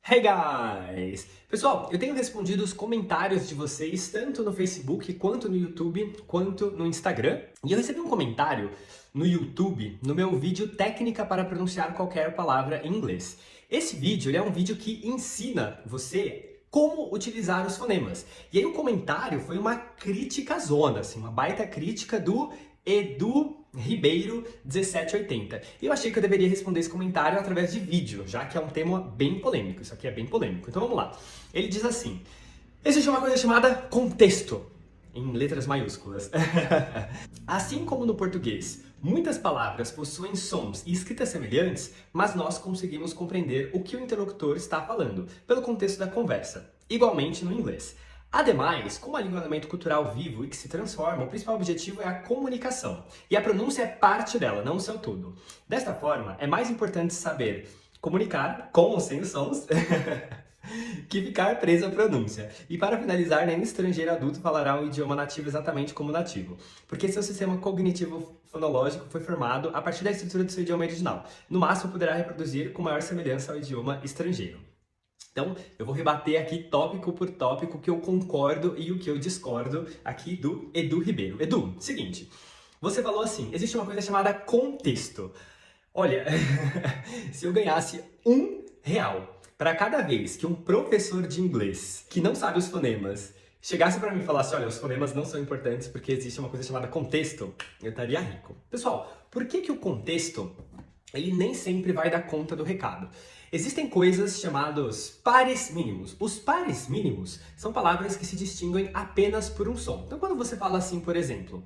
Hey guys! Pessoal, eu tenho respondido os comentários de vocês tanto no Facebook, quanto no YouTube, quanto no Instagram. E eu recebi um comentário no YouTube, no meu vídeo Técnica para pronunciar qualquer palavra em inglês. Esse vídeo ele é um vídeo que ensina você como utilizar os fonemas. E aí o comentário foi uma crítica zona, assim, uma baita crítica do Edu Ribeiro 1780. E eu achei que eu deveria responder esse comentário através de vídeo, já que é um tema bem polêmico. Isso aqui é bem polêmico. Então vamos lá. Ele diz assim: existe uma coisa chamada contexto, em letras maiúsculas. Assim como no português, muitas palavras possuem sons e escritas semelhantes, mas nós conseguimos compreender o que o interlocutor está falando, pelo contexto da conversa. Igualmente no inglês. Ademais, como a língua é um elemento cultural vivo e que se transforma, o principal objetivo é a comunicação. E a pronúncia é parte dela, não o seu todo. Desta forma, é mais importante saber comunicar, com ou sem os sons, que ficar preso à pronúncia. E para finalizar, nenhum estrangeiro adulto falará um idioma nativo exatamente como nativo, porque seu sistema cognitivo fonológico foi formado a partir da estrutura do seu idioma original. No máximo, poderá reproduzir com maior semelhança ao idioma estrangeiro. Então, eu vou rebater aqui tópico por tópico o que eu concordo e o que eu discordo aqui do Edu Ribeiro. Edu, seguinte, você falou assim, existe uma coisa chamada contexto. Olha, se eu ganhasse R$ 1 para cada vez que um professor de inglês que não sabe os fonemas chegasse para mim e falasse, olha, os fonemas não são importantes porque existe uma coisa chamada contexto, eu estaria rico. Pessoal, por que o contexto ele nem sempre vai dar conta do recado? Existem coisas chamadas pares mínimos. Os pares mínimos são palavras que se distinguem apenas por um som. Então, quando você fala assim, por exemplo,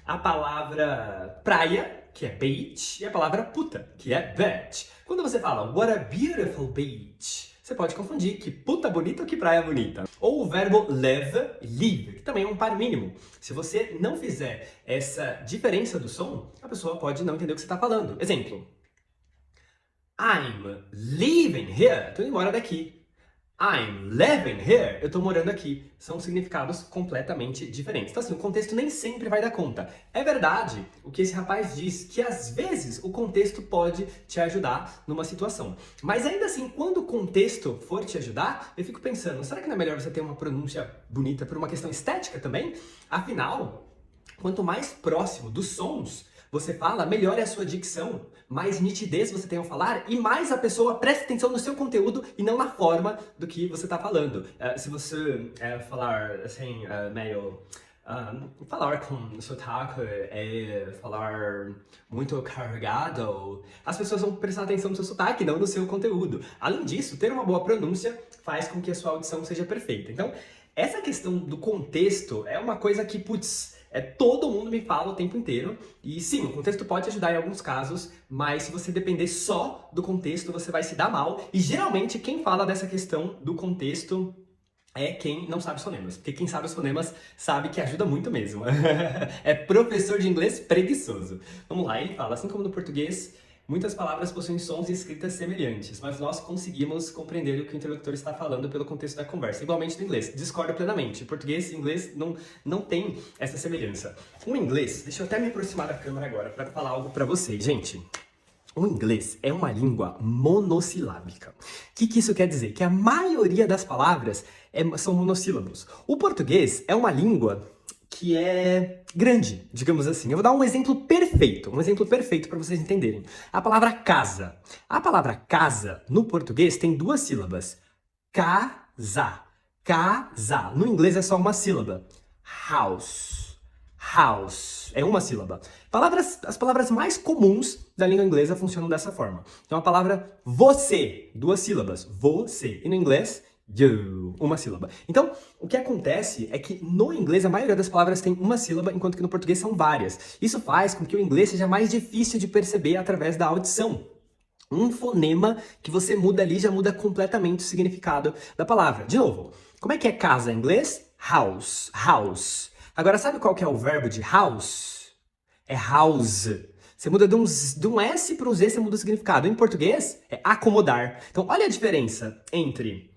a palavra praia, que é beach, e a palavra puta, que é bitch. Quando você fala what a beautiful beach, você pode confundir que puta bonita ou que praia bonita. Ou o verbo live, que também é um par mínimo. Se você não fizer essa diferença do som, a pessoa pode não entender o que você está falando. Exemplo. I'm living here. Tô indo embora daqui. I'm living here. Eu tô morando aqui. São significados completamente diferentes. Então, assim, o contexto nem sempre vai dar conta. É verdade o que esse rapaz diz, que às vezes o contexto pode te ajudar numa situação. Mas ainda assim, quando o contexto for te ajudar, eu fico pensando, será que não é melhor você ter uma pronúncia bonita por uma questão estética também? Afinal, quanto mais próximo dos sons você fala, melhor é a sua dicção, mais nitidez você tem ao falar e mais a pessoa presta atenção no seu conteúdo e não na forma do que você está falando. Se você falar assim, meio... falar com sotaque falar muito carregado, as pessoas vão prestar atenção no seu sotaque, não no seu conteúdo. Além disso, ter uma boa pronúncia faz com que a sua audição seja perfeita. Então, essa questão do contexto é uma coisa que, putz, todo mundo me fala o tempo inteiro. E sim, o contexto pode ajudar em alguns casos, mas se você depender só do contexto, você vai se dar mal. E geralmente quem fala dessa questão do contexto é quem não sabe os fonemas. Porque quem sabe os fonemas sabe que ajuda muito mesmo. É professor de inglês preguiçoso. Vamos lá, ele fala, assim como no português, muitas palavras possuem sons e escritas semelhantes, mas nós conseguimos compreender o que o interlocutor está falando pelo contexto da conversa. Igualmente no inglês, discordo plenamente. Português e inglês não tem essa semelhança. O inglês, deixa eu até me aproximar da câmera agora para falar algo para vocês, gente. O inglês é uma língua monossilábica. O que isso quer dizer? Que a maioria das palavras são monossílabos. O português é uma língua que é grande, digamos assim. Eu vou dar um exemplo perfeito para vocês entenderem. A palavra casa. A palavra casa, no português, tem duas sílabas. Casa. Casa. No inglês é só uma sílaba. House. House. É uma sílaba. As palavras mais comuns da língua inglesa funcionam dessa forma. Então a palavra você, duas sílabas. Você. E no inglês, you, uma sílaba. Então, o que acontece é que no inglês a maioria das palavras tem uma sílaba, enquanto que no português são várias. Isso faz com que o inglês seja mais difícil de perceber através da audição. Um fonema que você muda ali já muda completamente o significado da palavra. De novo, como é que é casa em inglês? House. House. Agora, sabe qual que é o verbo de house? É house. Você muda de um S para um Z, você muda o significado. Em português, é acomodar. Então, olha a diferença entre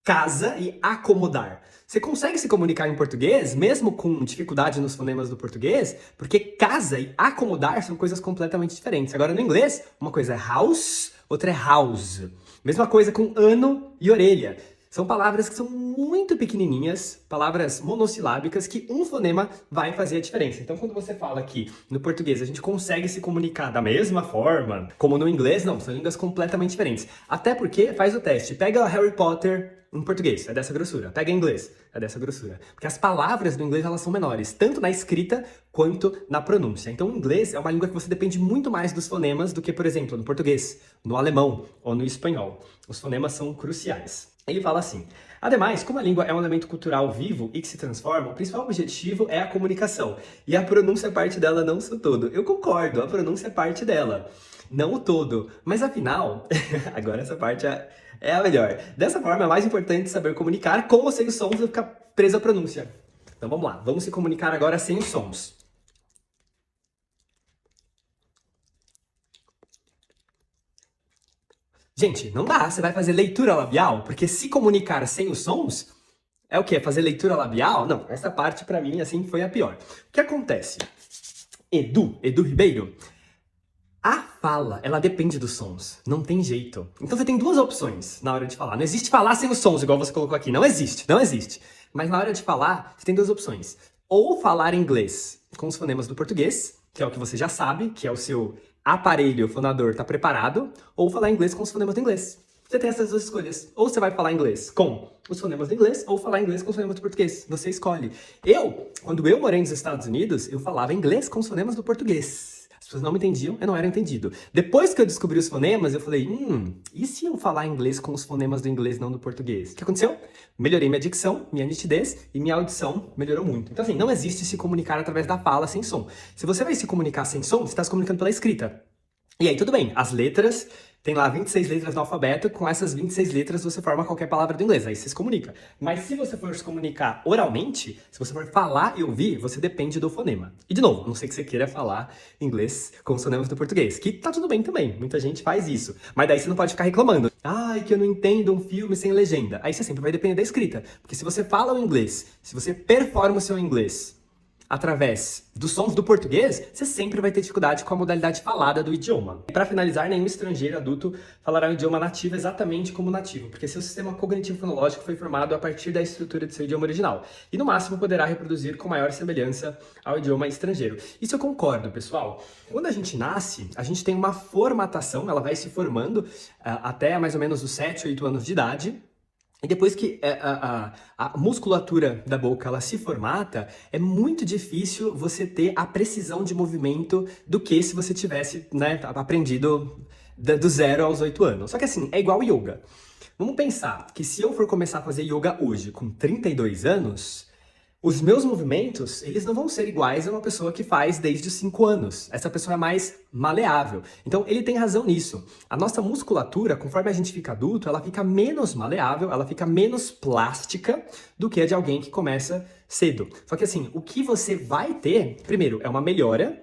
casa e acomodar. Você consegue se comunicar em português, mesmo com dificuldade nos fonemas do português, porque casa e acomodar são coisas completamente diferentes. Agora, no inglês, uma coisa é house, outra é house. Mesma coisa com ano e orelha. São palavras que são muito pequenininhas, palavras monossilábicas, que um fonema vai fazer a diferença. Então, quando você fala que no português a gente consegue se comunicar da mesma forma como no inglês, não, são línguas completamente diferentes. Até porque, faz o teste, pega Harry Potter em português, é dessa grossura. Pega em inglês, é dessa grossura. Porque as palavras do inglês, elas são menores, tanto na escrita quanto na pronúncia. Então, o inglês é uma língua que você depende muito mais dos fonemas do que, por exemplo, no português, no alemão ou no espanhol. Os fonemas são cruciais. Ele fala assim: ademais, como a língua é um elemento cultural vivo e que se transforma, o principal objetivo é a comunicação. E a pronúncia é parte dela, não o todo. Eu concordo, a pronúncia é parte dela, não o todo. Mas afinal, agora essa parte é a melhor. Dessa forma, é mais importante saber comunicar com ou sem os sons do que ficar preso à pronúncia. Então vamos lá, vamos se comunicar agora sem os sons. Gente, não dá, você vai fazer leitura labial, porque se comunicar sem os sons é o quê? Fazer leitura labial? Não, essa parte pra mim, assim, foi a pior. O que acontece? Edu Ribeiro, a fala, ela depende dos sons, não tem jeito. Então você tem duas opções na hora de falar. Não existe falar sem os sons, igual você colocou aqui, não existe, não existe. Mas na hora de falar, você tem duas opções. Ou falar inglês com os fonemas do português, que é o que você já sabe, que é o seu aparelho fonador tá preparado, ou falar inglês com os fonemas do inglês. Você tem essas duas escolhas. Ou você vai falar inglês com os fonemas do inglês, ou falar inglês com os fonemas do português. Você escolhe. Quando eu morei nos Estados Unidos, eu falava inglês com os fonemas do português. As pessoas não me entendiam, eu não era entendido. Depois que eu descobri os fonemas, eu falei, e se eu falar inglês com os fonemas do inglês, não do português? O que aconteceu? Melhorei minha dicção, minha nitidez e minha audição melhorou muito. Então assim, não existe se comunicar através da fala sem som. Se você vai se comunicar sem som, você está se comunicando pela escrita. E aí, tudo bem, as letras, tem lá 26 letras no alfabeto, com essas 26 letras você forma qualquer palavra do inglês, aí você se comunica. Mas se você for se comunicar oralmente, se você for falar e ouvir, você depende do fonema. E de novo, a não sei que você queira falar inglês com os fonemas do português, que tá tudo bem também, muita gente faz isso. Mas daí você não pode ficar reclamando. Ai, que eu não entendo um filme sem legenda. Aí você sempre vai depender da escrita. Porque se você fala o inglês, se você performa o seu inglês através dos sons do português, você sempre vai ter dificuldade com a modalidade falada do idioma. E para finalizar, nenhum estrangeiro adulto falará o idioma nativo exatamente como nativo, porque seu sistema cognitivo fonológico foi formado a partir da estrutura de seu idioma original, e no máximo poderá reproduzir com maior semelhança ao idioma estrangeiro. Isso eu concordo, pessoal. Quando a gente nasce, a gente tem uma formatação, ela vai se formando até mais ou menos os 7, 8 anos de idade. E depois que a musculatura da boca ela se formata, é muito difícil você ter a precisão de movimento do que se você tivesse, né, aprendido do 0 aos 8 anos. Só que assim, é igual yoga. Vamos pensar que se eu for começar a fazer yoga hoje, com 32 anos, os meus movimentos, eles não vão ser iguais a uma pessoa que faz desde os 5 anos. Essa pessoa é mais maleável. Então, ele tem razão nisso. A nossa musculatura, conforme a gente fica adulto, ela fica menos maleável, ela fica menos plástica do que a de alguém que começa cedo. Só que assim, o que você vai ter, primeiro, é uma melhora.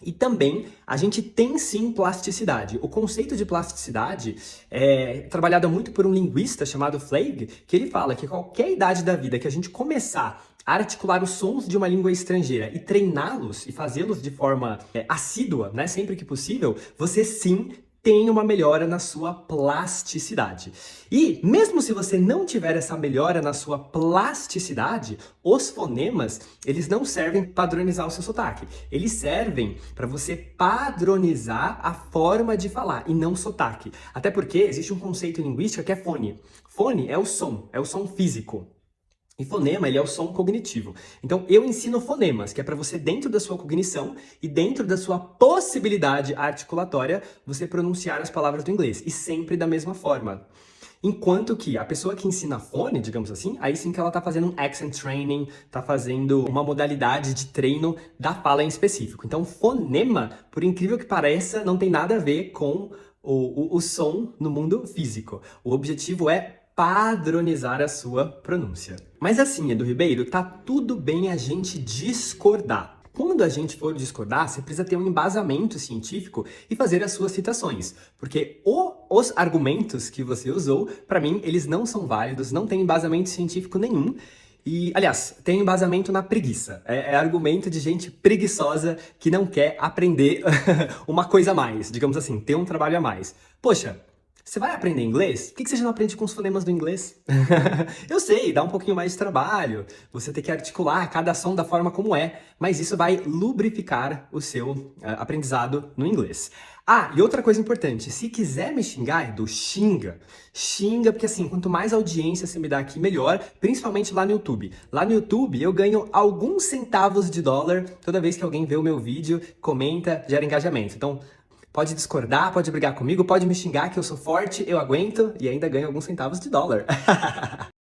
E também, a gente tem sim plasticidade. O conceito de plasticidade é trabalhado muito por um linguista chamado Fleig, que ele fala que qualquer idade da vida que a gente começar a articular os sons de uma língua estrangeira e treiná-los e fazê-los de forma assídua, né, sempre que possível, você sim tem uma melhora na sua plasticidade. E mesmo se você não tiver essa melhora na sua plasticidade, os fonemas, eles não servem para padronizar o seu sotaque. Eles servem para você padronizar a forma de falar e não sotaque. Até porque existe um conceito linguístico que é fone. Fone é o som físico. E fonema, ele é o som cognitivo. Então, eu ensino fonemas, que é para você, dentro da sua cognição e dentro da sua possibilidade articulatória, você pronunciar as palavras do inglês. E sempre da mesma forma. Enquanto que a pessoa que ensina fone, digamos assim, aí sim que ela tá fazendo um accent training, tá fazendo uma modalidade de treino da fala em específico. Então, fonema, por incrível que pareça, não tem nada a ver com o som no mundo físico. O objetivo é padronizar a sua pronúncia. Mas assim, Edu Ribeiro, tá tudo bem a gente discordar. Quando a gente for discordar, você precisa ter um embasamento científico e fazer as suas citações. Porque os argumentos que você usou, para mim, eles não são válidos, não tem embasamento científico nenhum. E, aliás, tem embasamento na preguiça. É argumento de gente preguiçosa que não quer aprender uma coisa a mais, digamos assim, ter um trabalho a mais. Poxa, Você vai aprender inglês? Por que você já não aprende com os fonemas do inglês? Eu sei, dá um pouquinho mais de trabalho, você tem que articular cada som da forma como é, mas isso vai lubrificar o seu aprendizado no inglês. Ah, e outra coisa importante, se quiser me xingar, Edu, xinga. Xinga, porque assim, quanto mais audiência você me dá aqui, melhor, principalmente lá no YouTube. Lá no YouTube eu ganho alguns centavos de dólar toda vez que alguém vê o meu vídeo, comenta, gera engajamento. Então, pode discordar, pode brigar comigo, pode me xingar que eu sou forte, eu aguento e ainda ganho alguns centavos de dólar.